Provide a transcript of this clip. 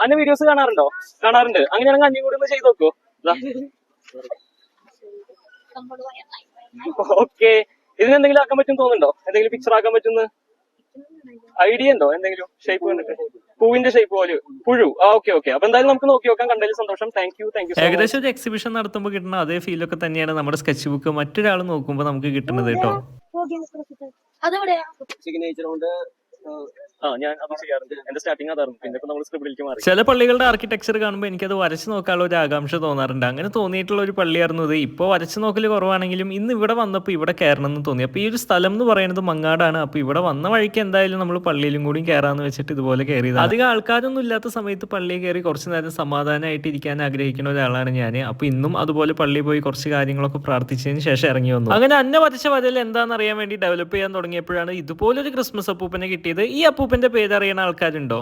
അന്ന videos കാണാറുണ്ടോ? കാണാറുണ്ട്. അങ്ങനെയാണെങ്കിൽ അന്യം കൂടി ഒന്ന് ചെയ്ത് നോക്കൂ. ഓക്കെ, ഇതിനെന്തെങ്കിലും ആക്കാൻ പറ്റും തോന്നുന്നുണ്ടോ? എന്തെങ്കിലും പിക്ചർ ആക്കാൻ പറ്റുന്ന ഐഡിയ ഉണ്ടോ? എന്തെങ്കിലും ഷേപ്പ് കണ്ടിട്ട് പൂവിന്റെ ഷേപ്പ് പോലെ പുഴു. Okay okay. അപ്പൊ എന്തായാലും നമുക്ക് നോക്കി നോക്കാം. കണ്ടതിൽ സന്തോഷം. Thank you. ഏകദേശം ഒരു എക്സിബിഷൻ നടത്തുമ്പോൾ കിട്ടുന്ന അതേ ഫീലൊക്കെ തന്നെയാണ് നമ്മുടെ സ്കെച്ച് ബുക്ക് മറ്റൊരാൾ നോക്കുമ്പോൾ നമുക്ക് കിട്ടുന്നത് കേട്ടോ. സിഗ്നേച്ചർ കൊണ്ട് ഞാൻ അത് ചെയ്യാറുണ്ട്. എന്റെ സ്റ്റാർട്ടിങ് അതായിരുന്നു. പിന്നെ ഇപ്പൊ നമ്മൾ സ്ക്രിബിലേക്ക് മാറി. ചില പള്ളികളുടെ ആർക്കിടെക്ചർ കാണുമ്പോൾ എനിക്കത് വരച്ച് നോക്കാനുള്ള ഒരു ആകാംക്ഷ തോന്നാറുണ്ട്. അങ്ങനെ തോന്നിയിട്ടുള്ള ഒരു പള്ളിയായിരുന്നു ഇത്. ഇപ്പോൾ വരച്ച് നോക്കൽ കുറവാണെങ്കിലും ഇന്ന് ഇവിടെ വന്നപ്പോൾ ഇവിടെ കയറണം എന്ന് തോന്നി. അപ്പോൾ ഈ ഒരു സ്ഥലം എന്ന് പറയുന്നത് മങ്ങാടാണ്. അപ്പോൾ ഇവിടെ വന്ന വഴിക്ക് എന്തായാലും നമ്മൾ പള്ളിയിലും കൂടി കയറാന്ന് വെച്ചിട്ട് ഇതുപോലെ കയറിയത്. അധികം ആൾക്കാരൊന്നും ഇല്ലാത്ത സമയത്ത് പള്ളിയിൽ കയറി കുറച്ച് നേരം സമാധാനമായിട്ട് ഇരിക്കാൻ ആഗ്രഹിക്കുന്ന ഒരാളാണ് ഞാൻ. അപ്പോൾ ഇന്നും അതുപോലെ പള്ളിയിൽ പോയി കുറച്ച് കാര്യങ്ങളൊക്കെ പ്രാർത്ഥിച്ചതിന് ശേഷം ഇറങ്ങി വന്നു. അങ്ങനെ അന്ന വരച്ച വരൽ എന്താണെന്ന് അറിയാൻ വേണ്ടി ഡെവലപ്പ് ചെയ്യാൻ തുടങ്ങിയപ്പോഴാണ് ഇതുപോലൊരു ക്രിസ്മസ് അപ്പൂപ്പനെ കിട്ടിയത്. ഈ അപ്പൂപ്പന്റെ പേര് അറിയുന്ന ആൾക്കാരുണ്ടോ?